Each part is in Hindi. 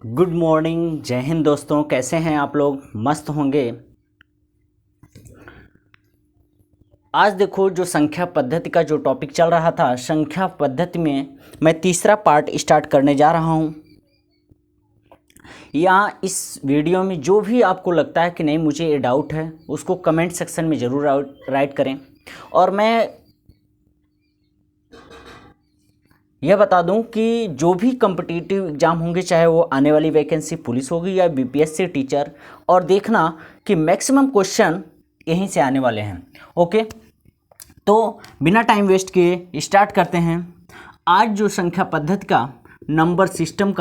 गुड मॉर्निंग, जय हिंद दोस्तों। कैसे हैं आप लोग? मस्त होंगे। आज देखो, जो संख्या पद्धति का जो टॉपिक चल रहा था, संख्या पद्धति में मैं तीसरा पार्ट स्टार्ट करने जा रहा हूं। यहाँ इस वीडियो में जो भी आपको लगता है कि नहीं मुझे ये डाउट है, उसको कमेंट सेक्शन में ज़रूर राइट करें। और मैं यह बता दूं कि जो भी कम्पिटिटिव एग्ज़ाम होंगे, चाहे वो आने वाली वैकेंसी पुलिस होगी या बीपीएससी टीचर, और देखना कि मैक्सिमम क्वेश्चन यहीं से आने वाले हैं। ओके, तो बिना टाइम वेस्ट किए स्टार्ट करते हैं। आज जो संख्या पद्धति का नंबर सिस्टम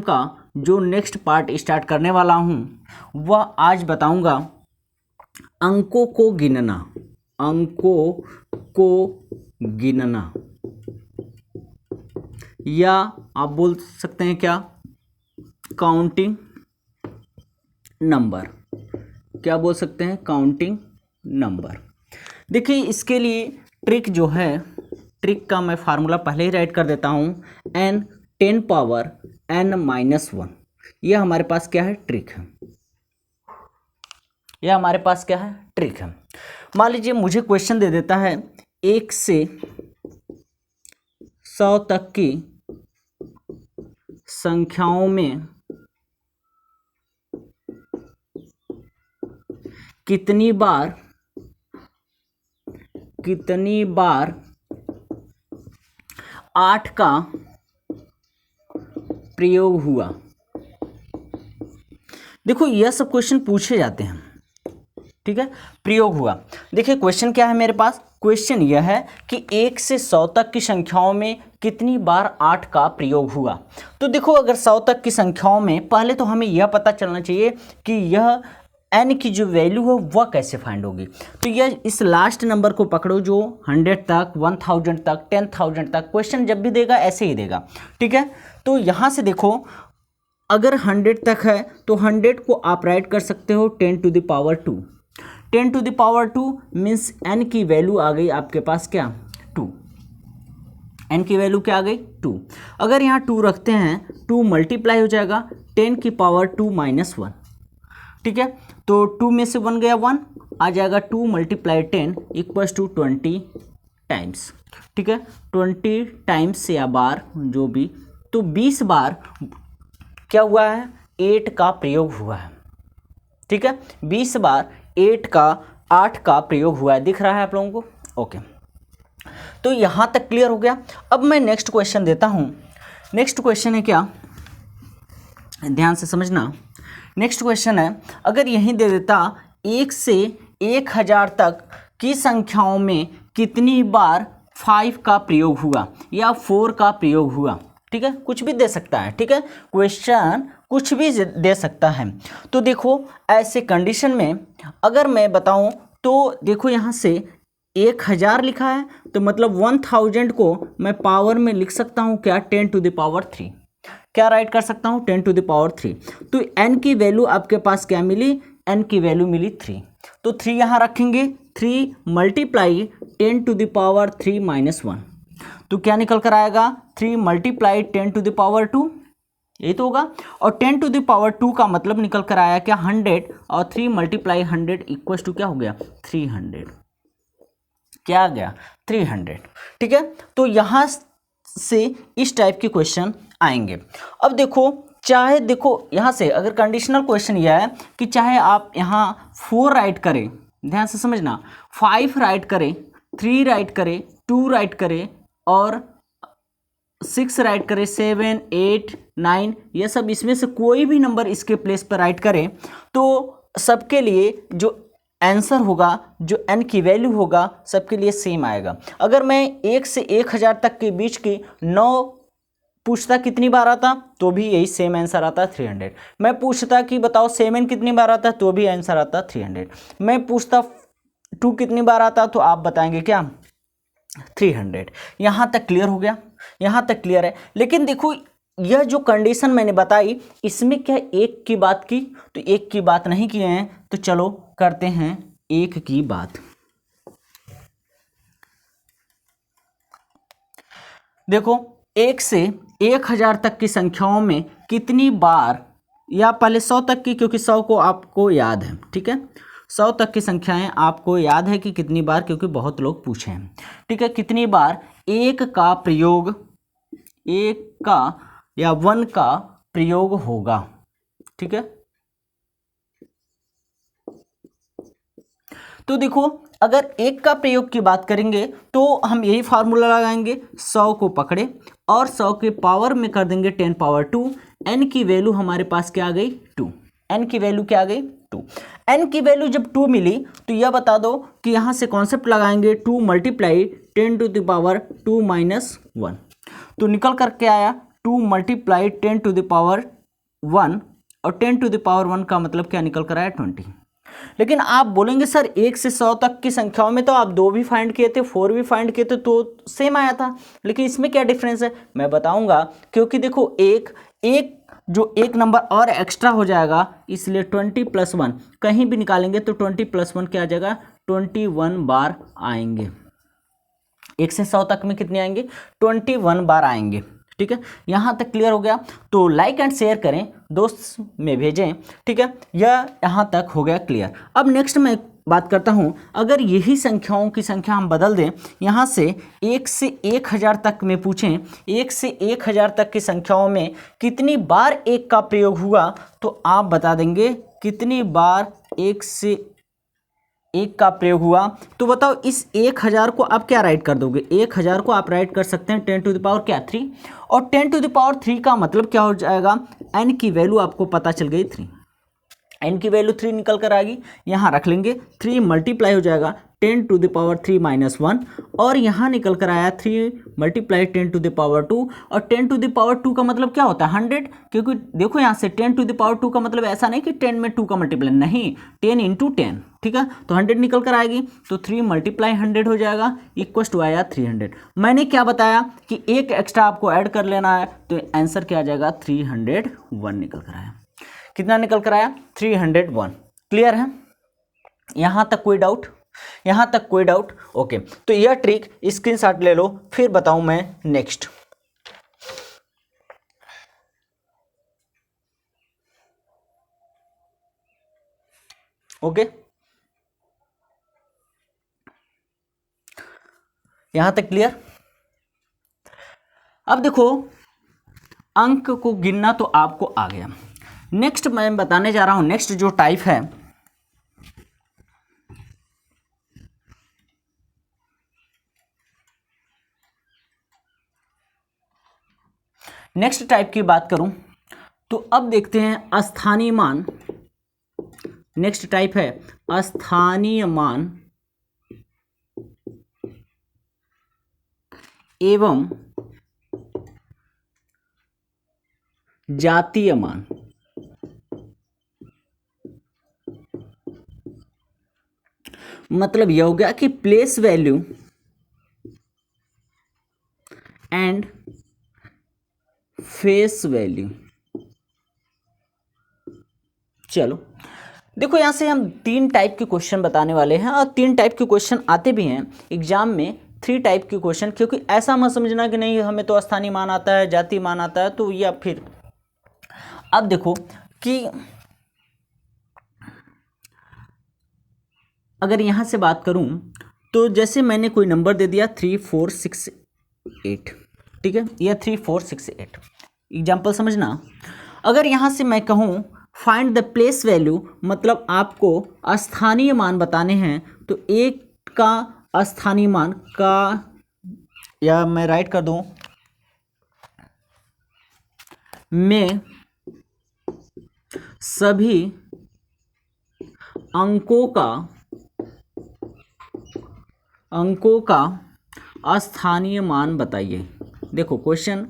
का जो नेक्स्ट पार्ट स्टार्ट करने वाला हूँ, वह आज बताऊँगा अंकों को गिनना, या आप बोल सकते हैं क्या, काउंटिंग नंबर। क्या बोल सकते हैं? Counting number. देखिए, इसके लिए ट्रिक जो है, ट्रिक का मैं फार्मूला पहले ही राइट कर देता हूँ। n 10 पावर n-1, यह हमारे पास क्या है? ट्रिक है। यह हमारे पास क्या है? ट्रिक है। मान लीजिए मुझे क्वेश्चन दे देता है 1 से 100 तक की संख्याओं में कितनी बार 8 का प्रयोग हुआ। देखो, यह सब क्वेश्चन पूछे जाते हैं, ठीक है। प्रयोग हुआ। देखिए क्वेश्चन क्या है मेरे पास? क्वेश्चन यह है कि 1 से 100 तक की संख्याओं में कितनी बार 8 का प्रयोग हुआ। तो देखो, अगर 100 तक की संख्याओं में, पहले तो हमें यह पता चलना चाहिए कि यह n की जो वैल्यू है वह कैसे फाइंड होगी। तो यह इस लास्ट नंबर को पकड़ो जो 100 तक, 1000 तक, 10,000 तक क्वेश्चन जब भी देगा ऐसे ही देगा, ठीक है। तो यहाँ से देखो, अगर 100 तक है तो 100 को आप राइट कर सकते हो 10 to the power 2। 10 to the power 2 means n की वैल्यू आ गई आपके पास क्या? 2। n की वैल्यू क्या आ गई? 2। अगर यहाँ 2 रखते हैं, 2 मल्टीप्लाई हो जाएगा 10 की पावर 2 - 1, ठीक है। तो 2 में से 1 गया, 1 आ जाएगा। 2 × 10 = 20 टाइम्स, ठीक है। 20 टाइम्स या बार जो भी, तो 20 बार क्या हुआ है? 8 का प्रयोग हुआ है, ठीक है। 20 बार 8 का प्रयोग हुआ है। दिख रहा है आप लोगों को? ओके, तो यहाँ तक क्लियर हो गया। अब मैं नेक्स्ट क्वेश्चन देता हूँ। नेक्स्ट क्वेश्चन है क्या? ध्यान से समझना। नेक्स्ट क्वेश्चन है, अगर यहीं दे देता 1 से 1000 तक की संख्याओं में कितनी बार 5 का प्रयोग हुआ या 4 का प्रयोग हुआ, ठीक है। कुछ भी दे सकता है, ठीक है। क्वेश्चन कुछ भी दे सकता है। तो देखो, ऐसे कंडीशन में अगर मैं बताऊं तो देखो, यहाँ से 1000 लिखा है तो मतलब 1000 को मैं पावर में लिख सकता हूँ क्या? 10 to the power 3। क्या राइट कर सकता हूँ? 10 to the power 3। तो n की वैल्यू आपके पास क्या मिली? n की वैल्यू मिली 3। तो 3 यहाँ रखेंगे। 3 × 10 to the power 3 - 1, तो क्या निकल कर आएगा? 3 × 10 to the power 2, यही तो होगा। और 10 to the power 2 का मतलब निकल कर आया क्या? 100। और 3 × 100 = क्या हो गया? 300। क्या आ गया? 300, ठीक है। तो यहाँ से इस टाइप के क्वेश्चन आएंगे। अब देखो, चाहे देखो यहाँ से अगर कंडीशनल क्वेश्चन यह है कि चाहे आप यहाँ 4 राइट करें, ध्यान से समझना, 5 राइट करें, 3 राइट करें, 2 राइट करें और 6 राइट करें, 7, 8, 9, ये सब इसमें से कोई भी नंबर इसके प्लेस पर राइट करें, तो सबके लिए जो आंसर होगा, जो n की वैल्यू होगा, सबके लिए सेम आएगा। अगर मैं 1 से 1000 तक के बीच की 9 पूछता कितनी बार आता, तो भी यही सेम आंसर आता 300। मैं पूछता कि बताओ 7 कितनी बार आता, तो भी आंसर आता 300। मैं पूछता 2 कितनी बार आता, तो आप बताएंगे क्या? 300। यहाँ तक क्लियर हो गया? यहाँ तक क्लियर है। लेकिन देखो, यह जो कंडीशन मैंने बताई, इसमें क्या एक की बात की? तो एक की बात नहीं किए हैं, तो चलो करते हैं एक की बात। देखो, 1 से 1000 तक की संख्याओं में कितनी बार, या पहले 100 तक की, क्योंकि 100 को आपको याद है, ठीक है, 100 तक की संख्याएं आपको याद है कि कितनी बार, क्योंकि बहुत लोग पूछे हैं, ठीक है, कितनी बार एक का प्रयोग, एक का या 1 का प्रयोग होगा, ठीक है। तो देखो, अगर एक का प्रयोग की बात करेंगे तो हम यही फार्मूला लगाएंगे, 100 को पकड़े और 100 के पावर में कर देंगे 10 पावर 2, n की वैल्यू हमारे पास क्या आ गई 2, n की वैल्यू क्या आ गई 2, n की वैल्यू जब 2 मिली तो यह बता दो कि यहाँ से कॉन्सेप्ट लगाएंगे 2 multiply 10 to the power 2 minus 1, तो निकल करके आया 2 मल्टीप्लाई 10 टू द पावर 1, और 10 टू द पावर 1 का मतलब क्या निकल कर आया 20। लेकिन आप बोलेंगे सर 1 से 100 तक की संख्याओं में तो आप 2 भी फाइंड किए थे, 4 भी फाइंड किए थे, तो सेम आया था, लेकिन इसमें क्या डिफरेंस है मैं बताऊंगा। क्योंकि देखो एक नंबर और एक्स्ट्रा हो जाएगा, इसलिए 20 + 1 कहीं भी निकालेंगे तो 20 + 1 क्या आ जाएगा 21 बार आएंगे। 1 से 100 तक में कितने आएंगे 21 बार आएंगे, ठीक है। यहाँ तक क्लियर हो गया, तो लाइक एंड शेयर करें, दोस्त में भेजें, ठीक है। यह यहाँ तक हो गया क्लियर। अब नेक्स्ट मैं बात करता हूँ, अगर यही संख्याओं की संख्या हम बदल दें, यहाँ से 1 से 1000 तक में पूछें, 1 से 1000 तक की संख्याओं में कितनी बार 1 का प्रयोग हुआ, तो आप बता देंगे कितनी बार 1 से 1 का प्रयोग हुआ। तो बताओ इस 1000 को आप क्या राइट कर दोगे, 1000 को आप राइट कर सकते हैं 10 टू द पावर क्या 3, और 10 टू द पावर 3 का मतलब क्या हो जाएगा, n की वैल्यू आपको पता चल गई 3, n की वैल्यू 3 निकल कर आएगी, यहाँ रख लेंगे, 3 मल्टीप्लाई हो जाएगा 10 टू द पावर 3 माइनस 1, और यहाँ निकल कर आया 3 मल्टीप्लाई 10 टू द पावर 2, और 10 टू द पावर 2 का मतलब क्या होता है 100, क्योंकि देखो यहाँ से 10 टू द पावर 2 का मतलब ऐसा नहीं कि 10 में 2 का मल्टीप्लाई, नहीं 10 इंटू 10, ठीक है, तो 100 निकल कर आएगी, तो 3 मल्टीप्लाई 100 हो जाएगा, इक्वस टू आया 300। मैंने क्या बताया कि एक एक्स्ट्रा आपको ऐड कर लेना है, तो आंसर क्या आ जाएगा 301 निकल कर आया। कितना निकल कर आया 301। क्लियर है, यहाँ तक कोई डाउट, यहाँ तक कोई डाउट, ओके। तो यह ट्रिक स्क्रीनशॉट ले लो, फिर बताऊं मैं नेक्स्ट। ओके, यहाँ तक क्लियर। अब देखो अंक को गिनना तो आपको आ गया, नेक्स्ट मैं बताने जा रहा हूं, नेक्स्ट जो टाइप है नेक्स्ट टाइप की बात करूं तो अब देखते हैं स्थानीय मान। नेक्स्ट टाइप है स्थानीय मान एवं जातीय मान। मतलब यह हो गया कि place value and face value. चलो देखो, यहां से हम 3 टाइप के क्वेश्चन बताने वाले हैं, और 3 टाइप के क्वेश्चन आते भी हैं एग्जाम में, 3 टाइप के क्वेश्चन, क्योंकि ऐसा मत समझना कि नहीं हमें तो स्थानीय मान आता है, जातीय मान आता है, तो या फिर अब देखो कि अगर यहां से बात करूं तो जैसे मैंने कोई नंबर दे दिया 3468, ठीक है, यह 3468 एग्जाम्पल समझना। अगर यहां से मैं कहूं फाइंड द प्लेस वैल्यू, मतलब आपको स्थानीय मान बताने हैं, तो एक का स्थानीय मान का, या मैं राइट कर दूं मैं सभी अंकों का स्थानीय मान बताइए। देखो क्वेश्चन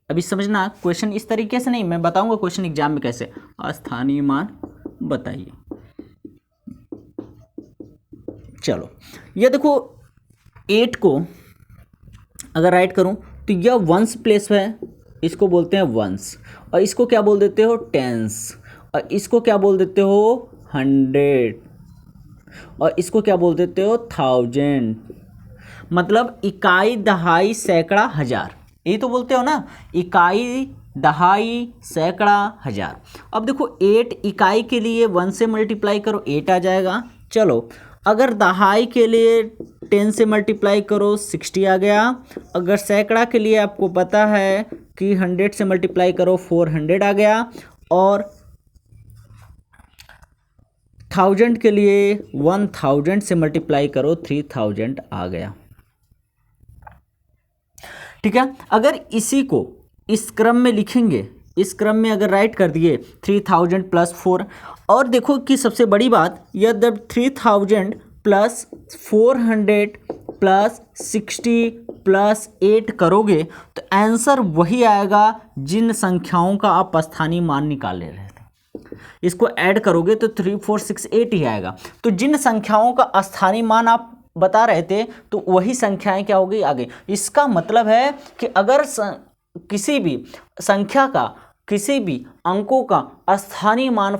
अभी समझना, क्वेश्चन इस तरीके से नहीं, मैं बताऊंगा क्वेश्चन एग्जाम में कैसे, स्थानीय मान बताइए। चलो ये देखो 8 को अगर राइट करूं तो यह वंस प्लेस है, इसको बोलते हैं वंस, और इसको क्या बोल देते हो टेंस, और इसको क्या बोल देते हो 100, और इसको क्या बोल देते हो 1000। मतलब इकाई, दहाई, सैकड़ा, हजार, यही तो बोलते हो ना, इकाई, दहाई, सैकड़ा, हजार। अब देखो 8 इकाई के लिए 1 से मल्टीप्लाई करो 8 आ जाएगा। चलो अगर दहाई के लिए 10 से मल्टीप्लाई करो 60 आ गया। अगर सैकड़ा के लिए आपको पता है कि 100 से मल्टीप्लाई करो 400 आ गया। और 1000 के लिए 1000 से मल्टीप्लाई करो 3000 आ गया। ठीक है, अगर इसी को इस क्रम में लिखेंगे, इस क्रम में अगर राइट कर दिए 3000 प्लस 4, और देखो कि सबसे बड़ी बात, यदि 3000 प्लस 400 प्लस 60 प्लस 8 करोगे तो आंसर वही आएगा जिन संख्याओं का आप स्थानीय मान निकाल ले रहे थे। इसको ऐड करोगे तो 3468 ही आएगा। तो जिन संख्याओं का स्थानीय मान आप बता रहे थे तो वही संख्याएं क्या होगी आगे। इसका मतलब है कि अगर किसी भी संख्या का, किसी भी अंकों का स्थानीय मान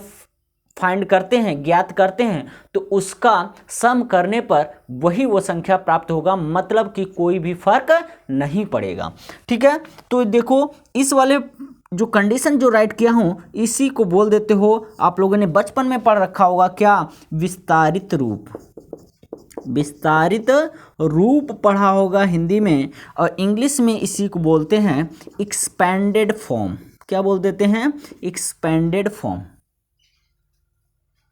फाइंड करते हैं, ज्ञात करते हैं, तो उसका सम करने पर वही वो संख्या प्राप्त होगा, मतलब कि कोई भी फर्क नहीं पड़ेगा। ठीक है, तो देखो इस वाले जो कंडीशन जो राइट किया हूं इसी को बोल देते हो, आप लोगों ने बचपन में पढ़ रखा होगा क्या, विस्तारित रूप। विस्तारित रूप पढ़ा होगा हिंदी में, और इंग्लिश में इसी को बोलते हैं एक्सपेंडेड फॉर्म। क्या बोल देते हैं, एक्सपेंडेड फॉर्म।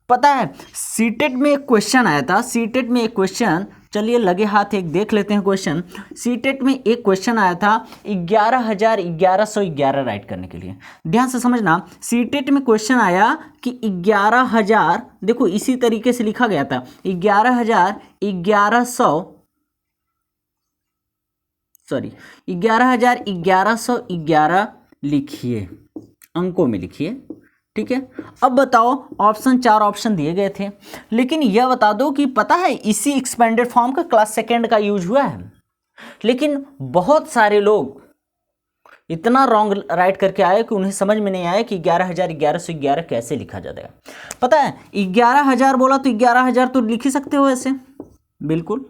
पता है सीटेट में एक क्वेश्चन आया था, सीटेट में एक क्वेश्चन, चलिए लगे हाथ एक देख लेते हैं क्वेश्चन। सीटेट में एक क्वेश्चन आया था 11,1111 राइट करने के लिए। ध्यान से समझना, सीटेट में क्वेश्चन आया कि 11,000, देखो इसी तरीके से लिखा गया था 11,1111 लिखिए, अंकों में लिखिए। ठीक है, अब बताओ ऑप्शन 4 ऑप्शन दिए गए थे, लेकिन यह बता दो कि पता है इसी एक्सपेंडेड फॉर्म का क्लास सेकेंड का यूज हुआ है, लेकिन बहुत सारे लोग इतना रॉन्ग राइट करके आए कि उन्हें समझ में नहीं आया कि 11,1111 कैसे लिखा जाता है। पता है 11,000 बोला तो 11,000 तो लिख ही सकते हो ऐसे, बिल्कुल।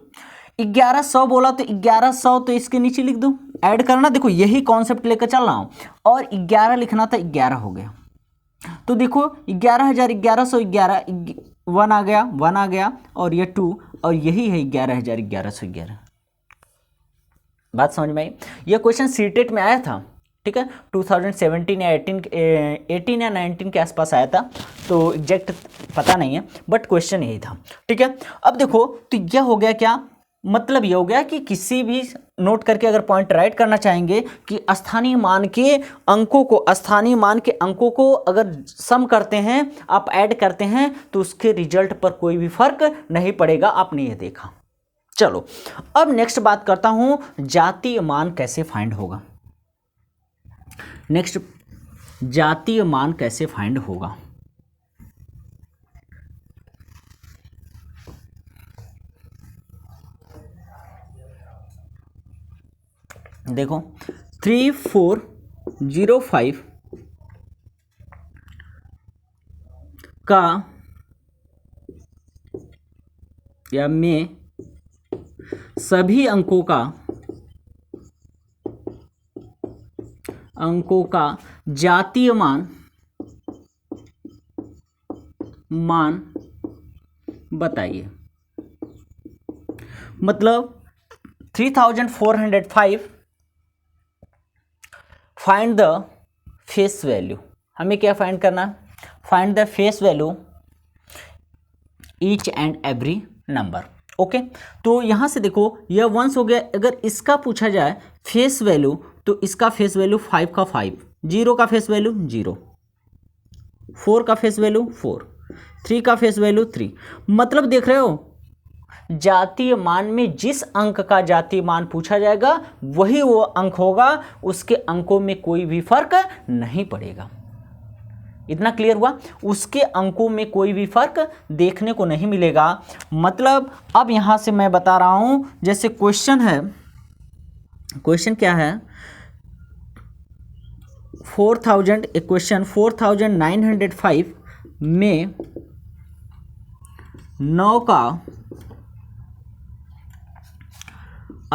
1100 बोला तो 1100 तो इसके नीचे लिख दो, ऐड करना, देखो यही कॉन्सेप्ट लेकर चल रहा हूं। और 11 लिखना था, 11 हो गया। तो देखो 11,1111, 1 आ गया, 1 आ गया, और ये 2, और यही है 11,1111। बात समझ में आई। यह क्वेश्चन सीटेट में आया था, ठीक है, 2017 या 18 या 19 के आसपास आया था, तो एग्जैक्ट पता नहीं है, बट क्वेश्चन यही था। ठीक है, अब देखो तो यह हो गया क्या, मतलब ये हो गया कि किसी भी नोट करके अगर पॉइंट राइट करना चाहेंगे कि स्थानीय मान के अंकों को, स्थानीय मान के अंकों को अगर सम करते हैं, आप ऐड करते हैं, तो उसके रिजल्ट पर कोई भी फर्क नहीं पड़ेगा। आपने ये देखा। चलो अब नेक्स्ट बात करता हूं, जातीय मान कैसे फाइंड होगा। नेक्स्ट, जातीय मान कैसे फाइंड होगा। देखो 3405 का या में सभी अंकों का जातीय मान बताइए। मतलब 3405 फाइंड द फेस वैल्यू। हमें क्या फाइंड करना, find the face value each and every number. Okay, तो यहां से देखो यह वंस हो गया। अगर इसका पूछा जाए फेस वैल्यू, तो इसका फेस वैल्यू 5 का 5, 0 का फेस वैल्यू 0, 4 का फेस वैल्यू 4, 3 का फेस वैल्यू 3। मतलब देख रहे हो, जातीय मान में जिस अंक का जातीय मान पूछा जाएगा वही वो अंक होगा, उसके अंकों में कोई भी फर्क नहीं पड़ेगा। इतना क्लियर हुआ, उसके अंकों में कोई भी फर्क देखने को नहीं मिलेगा। मतलब अब यहां से मैं बता रहा हूं, जैसे क्वेश्चन है, क्वेश्चन क्या है, 4000, एक क्वेश्चन 4905 में 9 का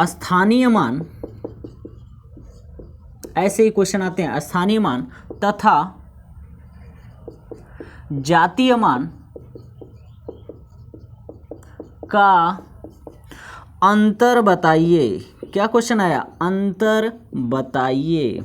स्थानीय मान ऐसे ही क्वेश्चन आते हैं, स्थानीय मान तथा जातीय मान का अंतर बताइए। क्या क्वेश्चन आया? अंतर बताइए।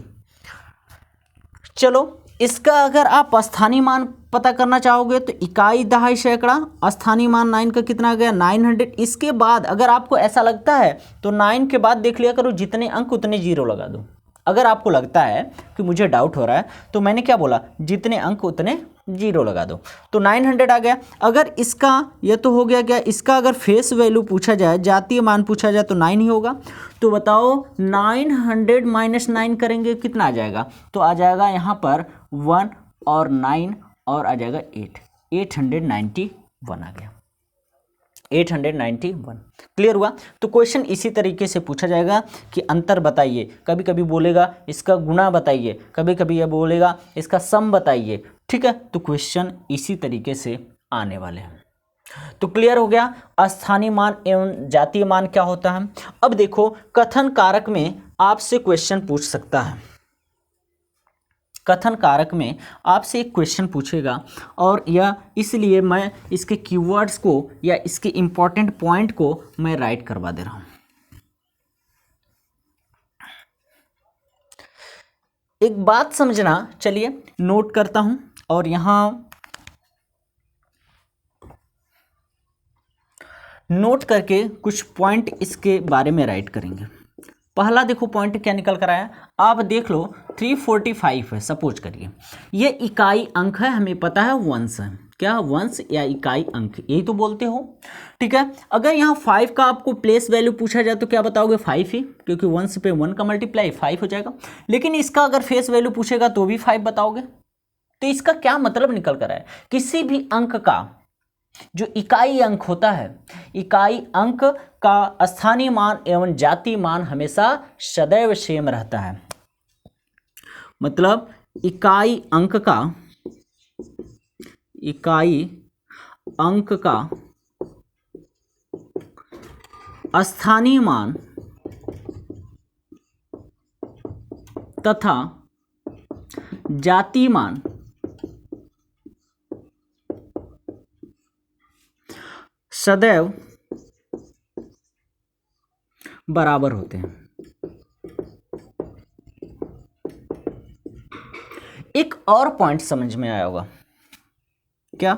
चलो, इसका अगर आप स्थानीय मान पता करना चाहोगे तो इकाई, दहाई, सैकड़ा, स्थानीय मान 9 का कितना आ गया? 900। इसके बाद अगर आपको ऐसा लगता है तो 9 के बाद देख लिया करो, जितने अंक उतने जीरो लगा दो। अगर आपको लगता है कि मुझे डाउट हो रहा है तो मैंने क्या बोला, जितने अंक उतने जीरो लगा दो। तो 900 आ गया। अगर इसका, यह तो हो गया क्या, इसका अगर फेस वैल्यू पूछा जाए, जातीय मान पूछा जाए तो 9 ही होगा। तो बताओ 900 माइनस 9 करेंगे कितना आ जाएगा? तो आ जाएगा यहाँ पर 1 और 9 और आ जाएगा 8, 891 आ गया, 891। क्लियर हुआ? तो क्वेश्चन इसी तरीके से पूछा जाएगा कि अंतर बताइए। कभी कभी बोलेगा इसका गुणा बताइए, कभी कभी यह बोलेगा इसका सम बताइए। ठीक है, तो क्वेश्चन इसी तरीके से आने वाले हैं। तो क्लियर हो गया स्थानीय मान एवं जातीय मान क्या होता है। अब देखो, कथन कारक में आपसे क्वेश्चन पूछ सकता है। कथन कारक में आपसे एक क्वेश्चन पूछेगा और यह इसलिए मैं इसके कीवर्ड्स को या इसके इंपॉर्टेंट पॉइंट को मैं राइट करवा दे रहा हूं। एक बात समझना, चलिए नोट करता हूं और यहां नोट करके कुछ पॉइंट इसके बारे में राइट करेंगे। पहला देखो पॉइंट क्या निकल कर आया, आप देख लो 345 है, सपोज करिए ये इकाई अंक है, हमें पता है वंश है। क्या? वंश या इकाई अंक, यही तो बोलते हो। ठीक है, अगर यहाँ 5 का आपको प्लेस वैल्यू पूछा जाए तो क्या बताओगे? 5 ही, क्योंकि वंश पे 1 का मल्टीप्लाई 5 हो जाएगा। लेकिन इसका अगर फेस वैल्यू पूछेगा तो भी 5 बताओगे। तो इसका क्या मतलब निकल कर आया? किसी भी अंक का जो इकाई अंक होता है, इकाई अंक का स्थानीय मान एवं जातीय मान हमेशा सदैव सेम रहता है। मतलब इकाई अंक का स्थानीय मान तथा जातीय मान सदैव बराबर होते हैं। एक और पॉइंट समझ में आया होगा, क्या?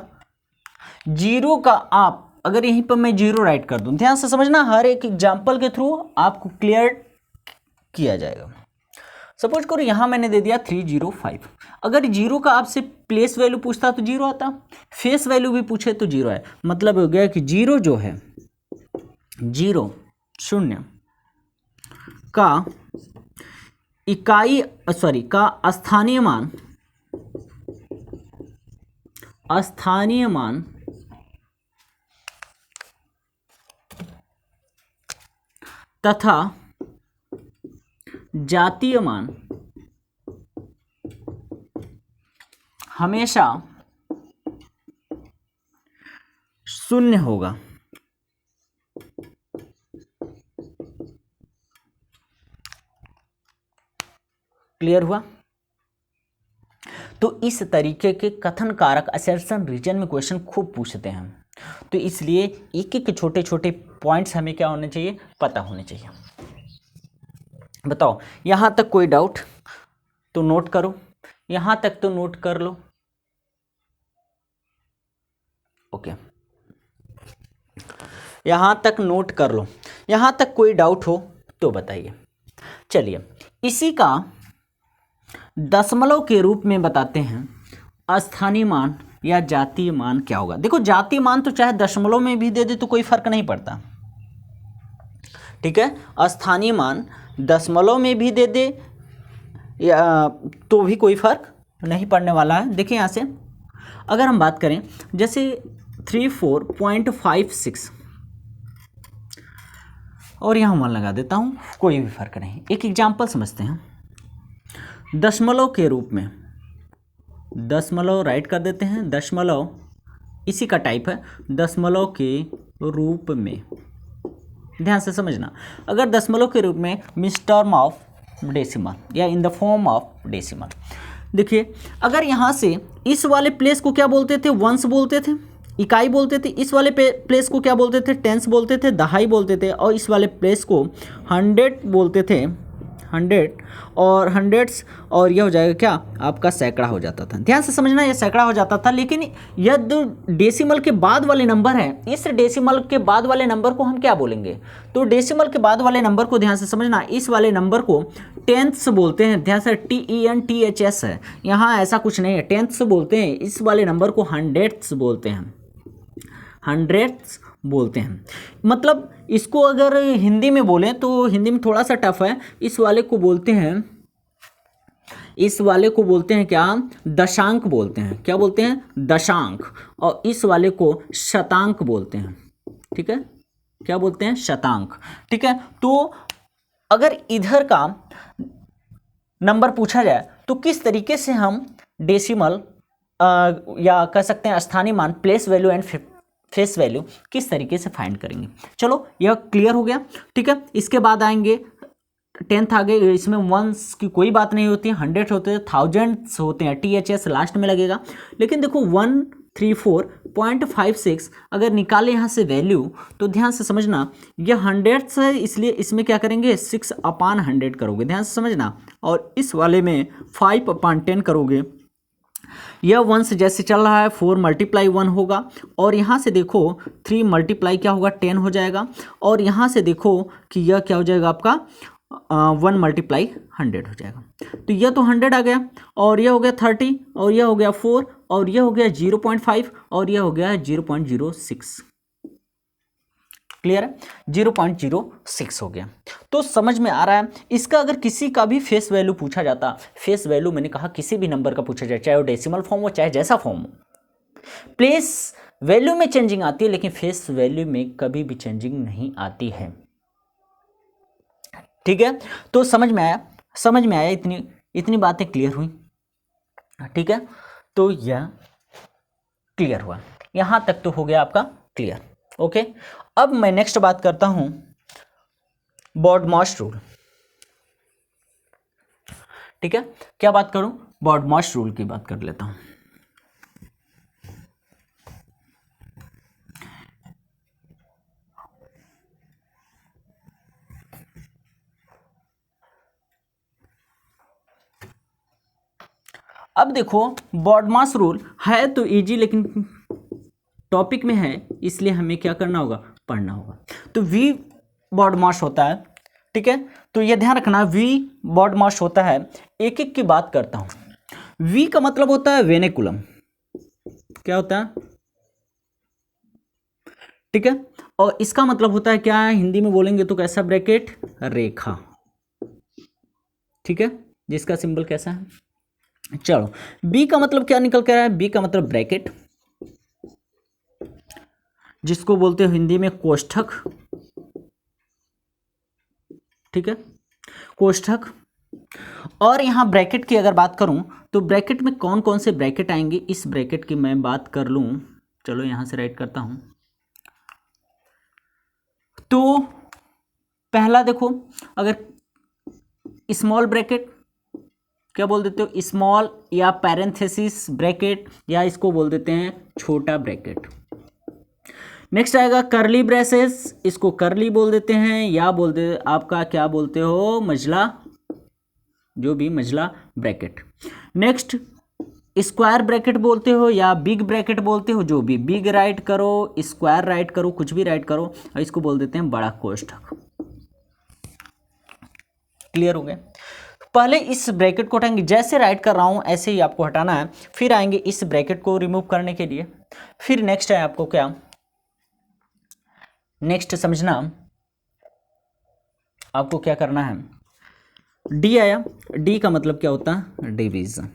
जीरो का आप अगर यहीं पर मैं जीरो राइट कर दूं, ध्यान से समझना, हर एक एग्जांपल के थ्रू आपको क्लियर किया जाएगा। सपोज करो यहां मैंने दे दिया 305। अगर जीरो का आपसे प्लेस वैल्यू पूछता तो जीरो आता, फेस वैल्यू भी पूछे तो जीरो है। मतलब हो गया कि जीरो जो है, जीरो शून्य का इकाई का स्थानीय मान तथा जातीय मान हमेशा शून्य होगा। क्लियर हुआ? तो इस तरीके के कथन कारक असर्शन रीजन में क्वेश्चन खूब पूछते हैं। तो इसलिए एक एक छोटे छोटे पॉइंट्स हमें क्या होने चाहिए? पता होने चाहिए। बताओ, यहां तक कोई डाउट तो नोट करो, यहां तक तो नोट कर लो। ओके, यहां तक नोट कर लो। यहां तक कोई डाउट हो तो बताइए। चलिए, इसी का दशमलव के रूप में बताते हैं स्थानीय मान या जातीय मान क्या होगा। देखो, जातीय मान तो चाहे दशमलव में भी दे दे तो कोई फर्क नहीं पड़ता। ठीक है, स्थानीय मान दशमलव में भी दे दे या तो भी कोई फर्क नहीं पड़ने वाला है। देखिए यहाँ से अगर हम बात करें, जैसे 34.56 और यहाँ मान लगा देता हूँ, कोई भी फर्क नहीं। एक एग्जाम्पल समझते हैं। दशमलव के रूप में, दशमलव राइट कर देते हैं, दशमलव इसी का टाइप है, दशमलव के रूप में। ध्यान से समझना, अगर दशमलव के रूप में मीन्स टर्म ऑफ डेसिमल या in the form of decimal. देखिए अगर यहाँ से इस वाले प्लेस को क्या बोलते थे, वंस बोलते थे, इकाई बोलते थे, इस वाले प्लेस को क्या बोलते थे, टेंस बोलते थे, दहाई बोलते थे, और इस वाले प्लेस को 100 बोलते थे, 100 और हंड्रेड्स, और यह हो जाएगा क्या आपका सैकड़ा हो जाता था। ध्यान से समझना, यह सैकड़ा हो जाता था। लेकिन यह जो डेसिमल के बाद वाले नंबर हैं, इस डेसिमल के बाद वाले नंबर को हम क्या बोलेंगे, तो डेसिमल के बाद वाले नंबर को ध्यान से समझना, इस वाले नंबर को टेंथ्स बोलते हैं। ध्यान से TENTHS है, यहाँ ऐसा कुछ नहीं है, टेंथ्स बोलते हैं। इस वाले नंबर को हंड्रेड्स बोलते हैं, हंड्रेड्स बोलते हैं। मतलब इसको अगर हिंदी में बोलें तो हिंदी में थोड़ा सा टफ है। इस वाले को बोलते हैं, इस वाले को बोलते हैं क्या, दशांक बोलते हैं। क्या बोलते हैं, दशांक। और इस वाले को शतांक बोलते हैं। ठीक है, क्या बोलते हैं, शतांक। ठीक है, तो अगर इधर का नंबर पूछा जाए तो किस तरीके से हम डेसिमल या कह सकते हैं स्थानीय मान, place value and face value किस तरीके से फाइंड करेंगे। चलो यह क्लियर हो गया। ठीक है, इसके बाद आएंगे 10th आ गए, इसमें वंस की कोई बात नहीं होती है, 100 होते हैं, थाउजेंड्स होते हैं, THS लास्ट में लगेगा। लेकिन देखो 134.56 अगर निकाले यहाँ से वैल्यू, तो ध्यान से समझना यह हंड्रेड्स है, इसलिए इसमें क्या करेंगे 6/100 करोगे, ध्यान से समझना। और इस वाले में 5/10 करोगे। यह 1 जैसे चल रहा है 4 × 1 होगा, और यहाँ से देखो 3 × क्या होगा 10 हो जाएगा, और यहाँ से देखो कि यह क्या हो जाएगा आपका 1 × 100 हो जाएगा। तो यह तो 100 आ गया, और यह हो गया 30, और यह हो गया 4, और यह हो गया 0.5, और यह हो गया 0.06। क्लियर है, 0.06 हो गया। तो समझ में आ रहा है। इसका अगर किसी का भी फेस वैल्यू पूछा जाता, फेस वैल्यू मैंने कहा किसी भी नंबर का पूछा जाए, चाहे वो डेसिमल फॉर्म हो चाहे जैसा फॉर्म हो, प्लेस वैल्यू में चेंजिंग आती है, लेकिन फेस वैल्यू में कभी भी चेंजिंग नहीं आती है। ठीक है, तो समझ में आया, समझ में आया, इतनी बातें क्लियर हुई। ठीक है, तो यह क्लियर हुआ, यहां तक तो हो गया आपका क्लियर। ओके, अब मैं नेक्स्ट बात करता हूं बॉडमास रूल। ठीक है, क्या बात करूं, बॉडमास रूल की बात कर लेता हूं। अब देखो बॉडमास रूल है तो इजी, लेकिन टॉपिक में है, इसलिए हमें क्या करना होगा, पढ़ना होगा। तो V बॉडमास होता है। ठीक है, तो ये ध्यान रखना, V बॉडमास होता है। एक एक की बात करता हूं। V का मतलब होता है वेनेकुलम। क्या होता है, ठीक है, और इसका मतलब होता है क्या है, हिंदी में बोलेंगे तो कैसा, ब्रैकेट, रेखा। ठीक है, जिसका सिंबल कैसा है। चलो, B का मतलब क्या निकल कर रहा है, B का मतलब ब्रैकेट, जिसको बोलते हैं हिंदी में कोष्ठक। ठीक है, कोष्ठक। और यहां ब्रैकेट की अगर बात करूं तो ब्रैकेट में कौन कौन से ब्रैकेट आएंगे, इस ब्रैकेट की मैं बात कर लूं। चलो यहां से राइट करता हूं। तो पहला देखो, अगर स्मॉल ब्रैकेट, क्या बोल देते हो, स्मॉल या पैरेंथेसिस ब्रैकेट, या इसको बोल देते हैं छोटा ब्रैकेट। नेक्स्ट आएगा करली ब्रेसेस, इसको करली बोल देते हैं, या बोल दे आपका क्या बोलते हो, मजला, जो भी मजला ब्रैकेट। नेक्स्ट स्क्वायर ब्रैकेट बोलते हो या बिग ब्रैकेट बोलते हो, जो भी, बिग राइट करो, स्क्वायर राइट करो, कुछ भी राइट करो, और इसको बोल देते हैं बड़ा कोष्ठक। क्लियर हो गया। पहले इस ब्रैकेट को हटाएंगे, जैसे राइट कर रहा हूं ऐसे ही आपको हटाना है। फिर आएंगे इस ब्रैकेट को रिमूव करने के लिए। फिर नेक्स्ट है आपको क्या, नेक्स्ट समझना, आपको क्या करना है, डी आया, डी का मतलब क्या होता है, डिवीजन,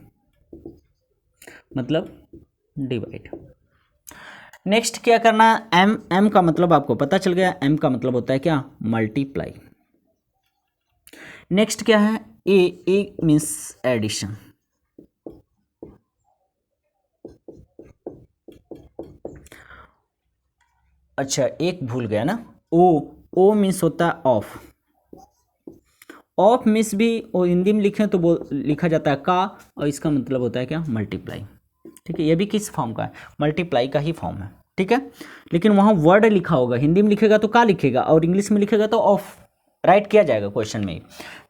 मतलब डिवाइड। नेक्स्ट क्या करना है, एम, एम का मतलब आपको पता चल गया, एम का मतलब होता है क्या, मल्टीप्लाई। नेक्स्ट क्या है, ए मीन्स एडिशन। अच्छा एक भूल गया ना, ओ मीन्स होता है ऑफ, ऑफ मिस भी वो हिंदी में लिखें तो वो लिखा जाता है का, और इसका मतलब होता है क्या, मल्टीप्लाई। ठीक है, ये भी किस फॉर्म का है, मल्टीप्लाई का ही फॉर्म है। ठीक है, लेकिन वहाँ वर्ड लिखा होगा, हिंदी में लिखेगा तो का लिखेगा और इंग्लिश में लिखेगा तो ऑफ, राइट किया जाएगा क्वेश्चन में ही।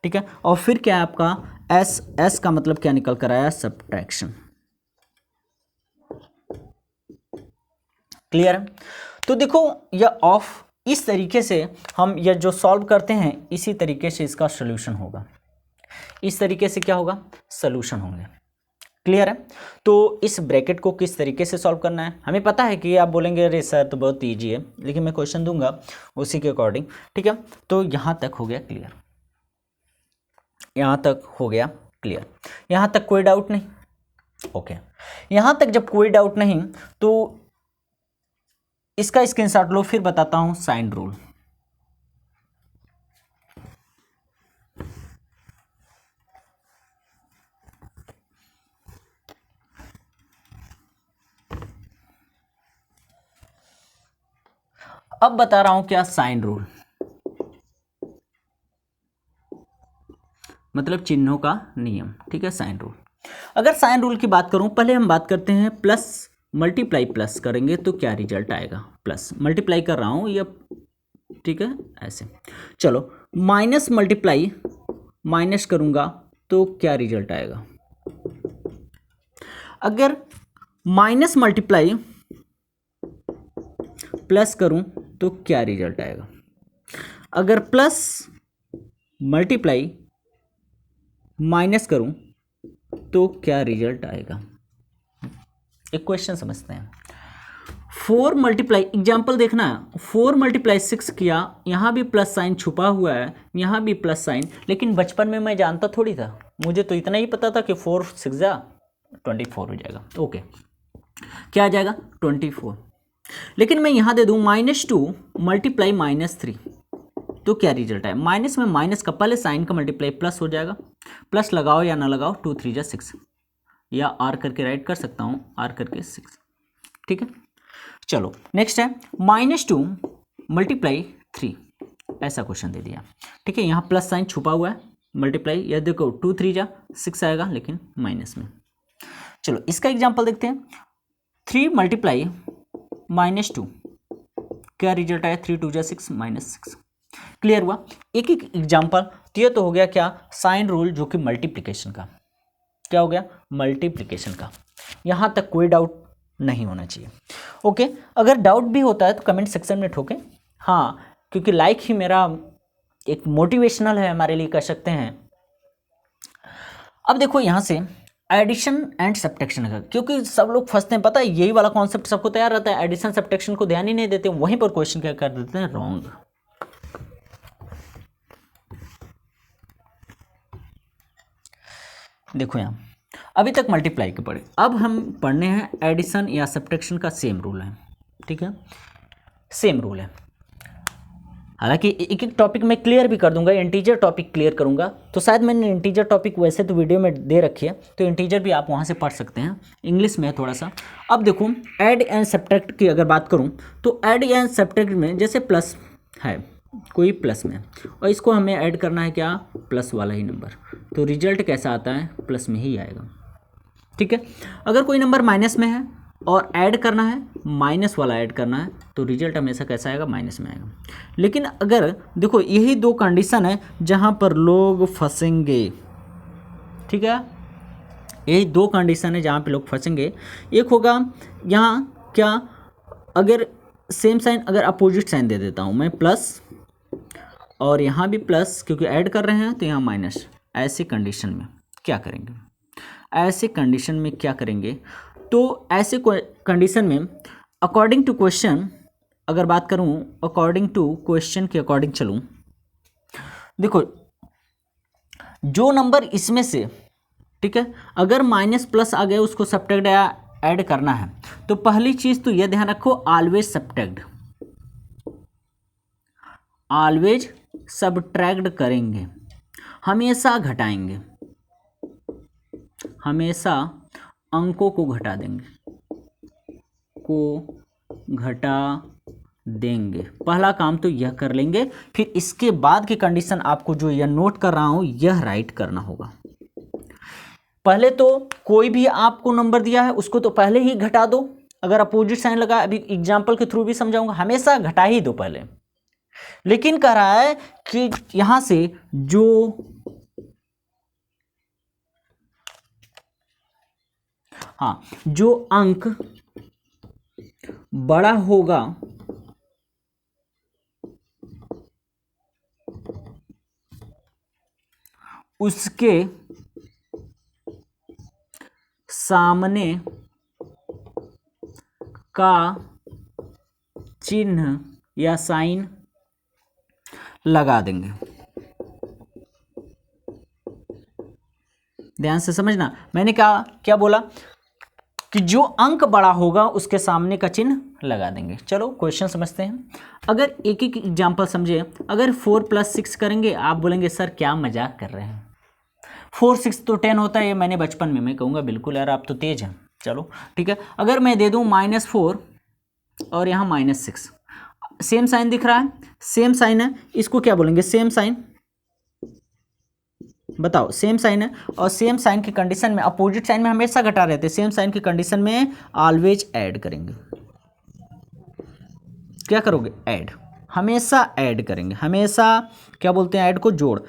ठीक है, और फिर क्या है आपका एस, एस का मतलब क्या निकल कर आया, सब्ट्रैक्शन। क्लियर है। तो देखो यह ऑफ, इस तरीके से हम यह जो सॉल्व करते हैं इसी तरीके से इसका सोल्यूशन होगा, इस तरीके से क्या होगा, सोल्यूशन होंगे। क्लियर है। तो इस ब्रैकेट को किस तरीके से सॉल्व करना है हमें पता है कि आप बोलेंगे अरे सर तो बहुत ईजी है, लेकिन मैं क्वेश्चन दूंगा उसी के अकॉर्डिंग। ठीक है, तो यहाँ तक हो गया क्लियर, यहाँ तक हो गया क्लियर, यहाँ तक कोई डाउट नहीं। ओके, यहाँ तक जब कोई डाउट नहीं तो इसका स्क्रीनशॉट लो, फिर बताता हूँ साइन रूल। अब बता रहा हूं क्या, साइन रूल मतलब चिन्हों का नियम। ठीक है, साइन रूल। अगर साइन रूल की बात करूं, पहले हम बात करते हैं प्लस मल्टीप्लाई, प्लस करेंगे तो क्या रिजल्ट आएगा, प्लस मल्टीप्लाई कर रहा हूं या, ठीक है ऐसे। चलो माइनस मल्टीप्लाई माइनस करूंगा तो क्या रिजल्ट आएगा, अगर माइनस मल्टीप्लाई प्लस करूं तो क्या रिजल्ट आएगा, अगर प्लस मल्टीप्लाई माइनस करूं तो क्या रिजल्ट आएगा। एक क्वेश्चन समझते हैं। 4 मल्टीप्लाई, एग्जाम्पल देखना, 4 मल्टीप्लाई 6 किया, यहाँ भी प्लस साइन छुपा हुआ है, यहाँ भी प्लस साइन, लेकिन बचपन में मैं जानता थोड़ी था, मुझे तो इतना ही पता था कि 4 6 जा 24 हो जाएगा। ओके, क्या आ जाएगा 24, लेकिन मैं यहाँ दे दूँ -2 मल्टीप्लाई -3 तो क्या रिजल्ट है, माइनस में माइनस का पहले साइन का मल्टीप्लाई प्लस हो जाएगा, प्लस लगाओ या ना लगाओ 2 3 जा 6, या आर करके राइट कर सकता हूँ, आर करके 6। ठीक है, चलो नेक्स्ट है -2 मल्टीप्लाई 3, ऐसा क्वेश्चन दे दिया। ठीक है, यहाँ प्लस साइन छुपा हुआ है, मल्टीप्लाई, या देखो 2 3 जा 6 आएगा लेकिन माइनस में। चलो इसका एग्जाम्पल देखते हैं, 3 मल्टीप्लाई -2 क्या रिजल्ट आया, 3 2 जा 6 -6। क्लियर हुआ। एक एक एग्जाम्पल, तो ये तो हो गया क्या, साइन रूल जो कि मल्टीप्लिकेशन का, क्या हो गया, मल्टीप्लिकेशन का। यहां तक कोई डाउट नहीं होना चाहिए। ओके, अगर डाउट भी होता है तो कमेंट सेक्शन में ठोकें। हाँ, क्योंकि लाइक ही मेरा एक मोटिवेशनल है हमारे लिए, कह सकते हैं। अब देखो यहां से एडिशन एंड सब्ट्रैक्शन का, क्योंकि सब लोग फंसते हैं, पता है यही वाला कॉन्सेप्ट सबको तैयार रहता है, एडिशन सब्ट्रैक्शन को ध्यान ही नहीं देते, वहीं पर क्वेश्चन क्या कर देते हैं, रॉन्ग। देखो यहाँ अभी तक मल्टीप्लाई के पढ़े, अब हम पढ़ने हैं एडिशन या सब्ट्रैक्शन का सेम रूल है। ठीक है, सेम रूल है। हालांकि एक एक टॉपिक मैं क्लियर भी कर दूंगा, इंटीजर टॉपिक क्लियर करूंगा, तो शायद मैंने इंटीजर टॉपिक वैसे तो वीडियो में दे रखी है, तो इंटीजर भी आप वहां से पढ़ सकते हैं, इंग्लिश में है थोड़ा सा। अब देखो ऐड एंड सब्ट्रैक्ट की अगर बात करूं तो ऐड एंड सब्ट्रैक्ट में जैसे प्लस है, कोई प्लस में, और इसको हमें ऐड करना है क्या, प्लस वाला ही नंबर, तो रिजल्ट कैसा आता है, प्लस में ही आएगा। ठीक है, अगर कोई नंबर माइनस में है और ऐड करना है, माइनस वाला ऐड करना है, तो रिजल्ट हमेशा कैसा आएगा, माइनस में आएगा। लेकिन अगर देखो यही दो कंडीशन है जहां पर लोग फंसेंगे। ठीक है, यही दो कंडीशन है जहां पे लोग फंसेंगे। एक होगा यहाँ क्या, अगर सेम साइन, अगर अपोजिट साइन दे देता हूँ मैं, प्लस और यहाँ भी प्लस, क्योंकि ऐड कर रहे हैं तो यहाँ माइनस, ऐसे कंडीशन में क्या करेंगे, ऐसे कंडीशन में क्या करेंगे, तो ऐसे कंडीशन में अकॉर्डिंग टू क्वेश्चन अगर बात करूं, अकॉर्डिंग टू क्वेश्चन के अकॉर्डिंग चलूं, देखो जो नंबर इसमें से, ठीक है, अगर माइनस प्लस आ गए उसको सब्ट्रैक्ट या ऐड करना है, तो पहली चीज तो यह ध्यान रखो, ऑलवेज सब्ट्रैक्ट, ऑलवेज सब्ट्रैक्ट करेंगे, हमेशा घटाएंगे, हमेशा अंकों को घटा देंगे, को घटा देंगे। पहला काम तो यह कर लेंगे, फिर इसके बाद की कंडीशन आपको जो यह नोट कर रहा हूं यह राइट करना होगा। पहले तो कोई भी आपको नंबर दिया है उसको तो पहले ही घटा दो। अगर अपोजिट साइन लगा, अभी एग्जाम्पल के थ्रू भी समझाऊंगा, हमेशा घटा ही दो पहले। लेकिन कह रहा है कि यहां से जो अंक बड़ा होगा उसके सामने का चिन्ह या साइन लगा देंगे। ध्यान से समझना, मैंने क्या बोला कि जो अंक बड़ा होगा उसके सामने का चिन्ह लगा देंगे। चलो क्वेश्चन समझते हैं। अगर एक एक एग्जांपल समझे, अगर 4 + 6 करेंगे, आप बोलेंगे सर क्या मजाक कर रहे हैं, 4 6 तो 10 होता है, ये मैंने बचपन में, मैं कहूँगा बिल्कुल यार आप तो तेज हैं। चलो ठीक है, अगर मैं दे दूँ -4 और यहाँ -6, सेम साइन दिख रहा है, सेम साइन है, इसको क्या बोलेंगे, सेम साइन। बताओ, सेम साइन है, और सेम साइन की कंडीशन में, अपोजिट साइन में हमेशा घटा रहते हैं, सेम साइन की कंडीशन में ऑलवेज ऐड करेंगे। क्या करोगे, ऐड, हमेशा ऐड करेंगे, हमेशा क्या बोलते हैं, ऐड को जोड़,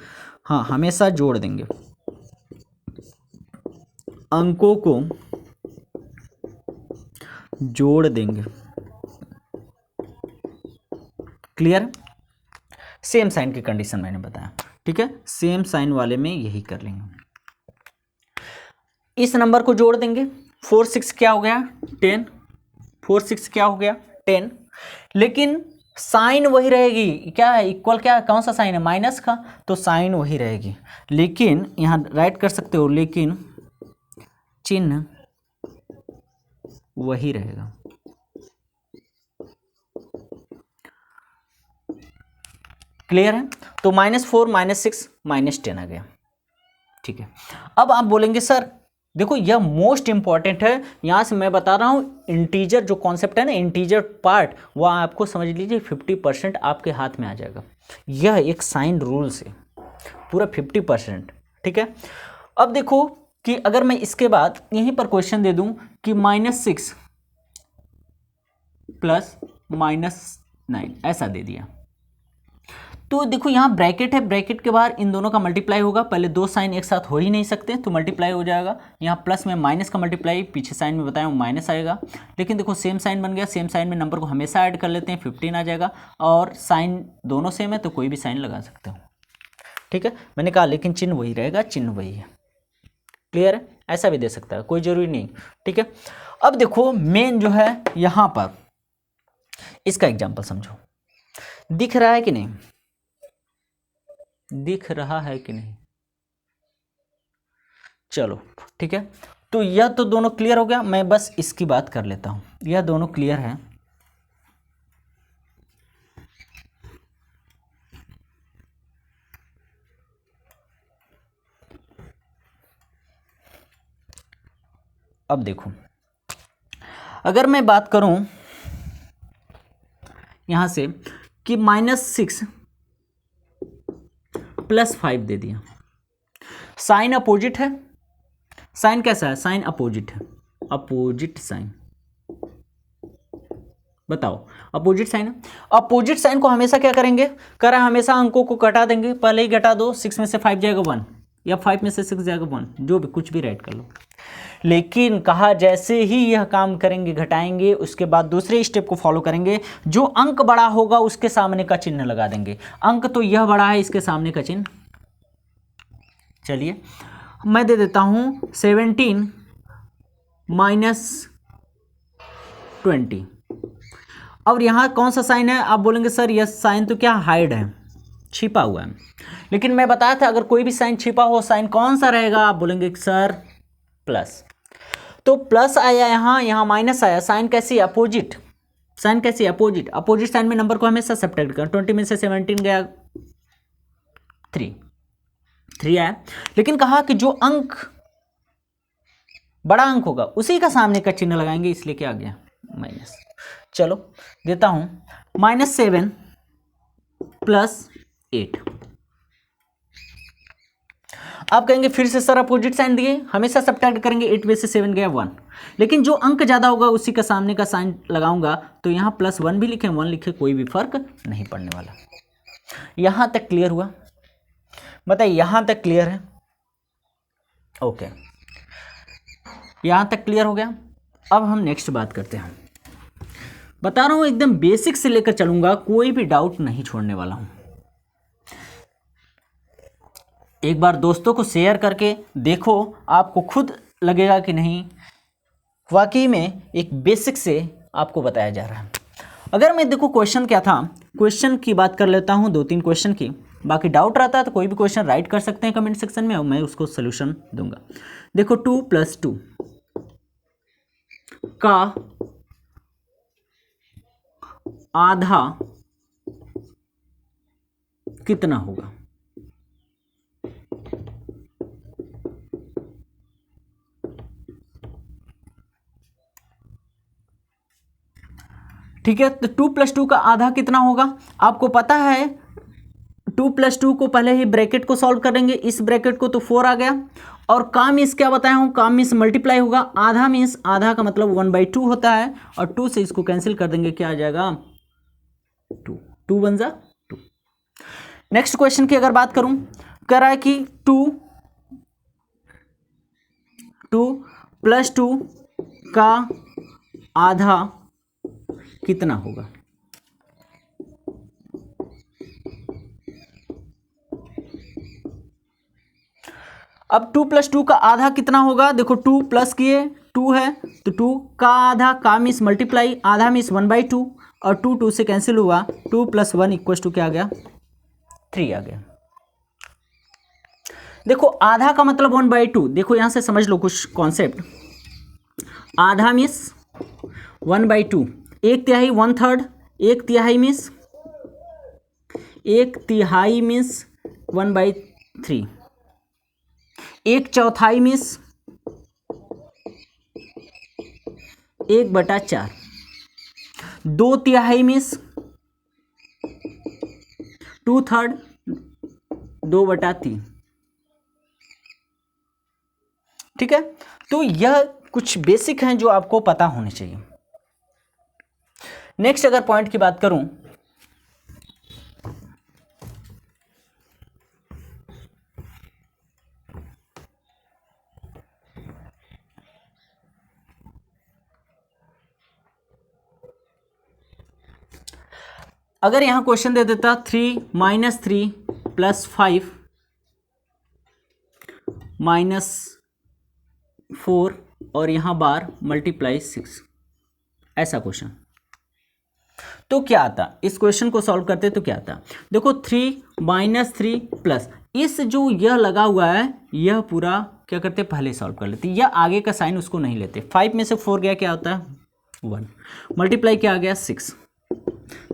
हाँ हमेशा जोड़ देंगे, अंकों को जोड़ देंगे। क्लियर, सेम साइन की कंडीशन मैंने बताया, ठीक है, सेम साइन वाले में यही कर लेंगे। इस नंबर को जोड़ देंगे, 4 6 क्या हो गया, 10, 4 6 क्या हो गया, 10, लेकिन साइन वही रहेगी, क्या है, इक्वल, क्या कौन सा साइन है, माइनस का, तो साइन वही रहेगी, लेकिन यहाँ राइट कर सकते हो, लेकिन चिन्ह वही रहेगा। क्लियर है, तो -4 -6 -10 आ गया, ठीक है। अब आप बोलेंगे सर देखो यह मोस्ट इंपॉर्टेंट है, यहां से मैं बता रहा हूं, इंटीजर जो कॉन्सेप्ट है ना, इंटीजर पार्ट, वह आपको समझ लीजिए 50% आपके हाथ में आ जाएगा। यह एक साइन रूल से पूरा 50%, ठीक है। अब देखो कि अगर मैं इसके बाद यहीं पर क्वेश्चन दे दूं कि -6 + -9 ऐसा दे दिया, तो देखो यहाँ ब्रैकेट है, ब्रैकेट के बाहर इन दोनों का मल्टीप्लाई होगा, पहले दो साइन एक साथ हो ही नहीं सकते, तो मल्टीप्लाई हो जाएगा, यहाँ प्लस में माइनस का मल्टीप्लाई, पीछे साइन में बताया माइनस आएगा, लेकिन देखो सेम साइन बन गया, सेम साइन में नंबर को हमेशा ऐड कर लेते हैं, 15 आ जाएगा, और साइन दोनों सेम है तो कोई भी साइन लगा सकते हो, ठीक है। मैंने कहा लेकिन चिन्ह वही रहेगा, चिन्ह वही है। क्लियर है, ऐसा भी दे सकता है, कोई जरूरी नहीं, ठीक है। अब देखो मेन जो है यहाँ पर, इसका एग्जाम्पल समझो, दिख रहा है कि नहीं, दिख रहा है कि नहीं, चलो ठीक है। तो यह तो दोनों क्लियर हो गया, मैं बस इसकी बात कर लेता हूं, यह दोनों क्लियर है। अब देखो, अगर मैं बात करूं यहां से कि -6 + 5 दे दिया, साइन अपोजिट है, साइन कैसा है, साइन अपोजिट है, अपोजिट साइन, बताओ अपोजिट साइन है, अपोजिट साइन को हमेशा क्या करेंगे, करा हमेशा अंकों को घटा देंगे, पहले ही घटा दो, 6 में से 5 जाएगा 1, या 5 में से 6 जाएगा 1, जो भी कुछ भी राइट कर लो। लेकिन कहा जैसे ही यह काम करेंगे, घटाएंगे, उसके बाद दूसरे स्टेप को फॉलो करेंगे, जो अंक बड़ा होगा उसके सामने का चिन्ह लगा देंगे। अंक तो यह बड़ा है, इसके सामने का चिन्ह, चलिए मैं दे देता हूं 17 - 20, और यहां कौन सा साइन है, आप बोलेंगे सर यह साइन तो क्या हाइड है, छिपा हुआ है, लेकिन मैं बताया था अगर कोई भी साइन छिपा हो, साइन कौन सा रहेगा, आप बोलेंगे सर प्लस, तो प्लस आया, यहाँ माइनस आया, साइन कैसी, अपोजिट, साइन कैसी, अपोजिट, अपोजिट साइन में नंबर को हमेशा सब्ट्रैक्ट कर, 20 में से 17 गया 3 आया, लेकिन कहा कि जो अंक बड़ा अंक होगा उसी का सामने का चिन्ह लगाएंगे, इसलिए क्या आ गया माइनस। चलो देता हूं -7 + 8। आप कहेंगे फिर से सर अपोजिट साइन दिए, हमेशा सब्ट्रैक्ट करेंगे, 8 में से 7 गया 1, लेकिन जो अंक ज़्यादा होगा उसी का सामने का साइन लगाऊंगा, तो यहाँ +1 भी लिखे 1 लिखे कोई भी फर्क नहीं पड़ने वाला। यहाँ तक क्लियर हुआ? बताइए, यहाँ तक क्लियर है? ओके, यहाँ तक क्लियर हो गया। अब हम नेक्स्ट बात करते हैं। बता रहा हूँ एकदम बेसिक से लेकर चलूंगा, कोई भी डाउट नहीं छोड़ने वाला हूँ। एक बार दोस्तों को शेयर करके देखो, आपको खुद लगेगा कि नहीं वाकई में एक बेसिक से आपको बताया जा रहा है। अगर मैं देखो क्वेश्चन क्या था, क्वेश्चन की बात कर लेता हूँ, 2-3 क्वेश्चन की, बाकी डाउट रहता है तो कोई भी क्वेश्चन राइट कर सकते हैं कमेंट सेक्शन में और मैं उसको सोल्यूशन दूंगा। देखो 2 + 2 का आधा कितना होगा? ठीक है, तो 2 + 2 का आधा कितना होगा? आपको पता है 2 + 2 को पहले ही ब्रैकेट को सॉल्व करेंगे, इस ब्रैकेट को तो 4 आ गया, और काम मीन्स क्या बताया हूँ, काम मीन्स मल्टीप्लाई होगा, आधा मीन्स आधा का मतलब 1/2 होता है, और 2 से इसको कैंसिल कर देंगे, क्या आ जाएगा 2, 2 बन जा 2। नेक्स्ट क्वेश्चन की अगर बात करूं, कह रहा है कि 2 + 2 का आधा कितना होगा? अब 2 + 2 का आधा कितना होगा? देखो 2 प्लस किए 2 है, तो 2 का आधा, का मीन्स मल्टीप्लाई, आधा मीन्स 1/2, और 2 से कैंसिल हुआ, 2 + 1 = क्या आ गया 3 आ गया। देखो आधा का मतलब 1/2, देखो यहां से समझ लो कुछ कॉन्सेप्ट। आधा means 1/2, 1/3 1/3, 1/3 means 1/3 means 1/3, 1/4 means 1/4, 2/3 means 2/3, 2/3। ठीक है, तो यह कुछ बेसिक हैं जो आपको पता होने चाहिए। नेक्स्ट अगर पॉइंट की बात करूं, अगर यहां क्वेश्चन दे देता 3 - 3 + 5 - 4 और यहां बार मल्टीप्लाई 6, ऐसा क्वेश्चन, तो क्या आता? इस क्वेश्चन को सॉल्व करते तो क्या आता? देखो 3 - 3 प्लस इस जो यह लगा हुआ है, यह पूरा क्या करते पहले सॉल्व कर लेते, यह आगे का साइन उसको नहीं लेते। 5 में से 4 गया, क्या होता है 1, मल्टीप्लाई क्या आ गया 6।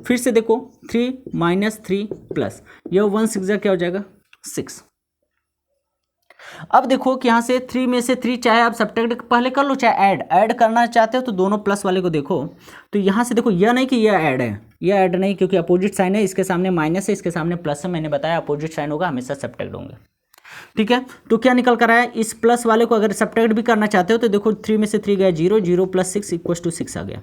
फिर से देखो 3 - 3 प्लस यह 1 6 क्या हो जाएगा 6। अब देखो कि यहाँ से 3 में से 3 चाहे आप सब्ट्रैक्ट पहले कर लो, चाहे ऐड करना चाहते हो तो दोनों प्लस वाले को देखो, तो यहाँ से देखो यह नहीं कि यह ऐड है, यह ऐड नहीं, क्योंकि अपोजिट साइन है, इसके सामने माइनस है, इसके सामने प्लस है, मैंने बताया अपोजिट साइन होगा हमेशा सब्ट्रैक्ट होंगे। ठीक है, तो क्या निकल कर आया है, इस प्लस वाले को अगर सब्ट्रैक्ट भी करना चाहते हो तो देखो 3 में से 3 गया 0, 0 + 6 = 6 आ गया।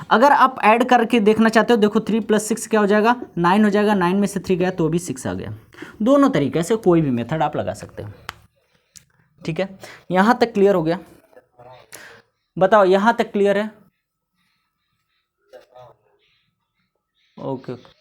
अगर आप ऐड करके देखना चाहते हो, देखो 3 + 6 क्या हो जाएगा 9 हो जाएगा, 9 में से 3 गया तो भी 6 आ गया। दोनों तरीके से कोई भी मेथड आप लगा सकते हो। ठीक है, यहां तक क्लियर हो गया? बताओ यहां तक क्लियर है? ओके।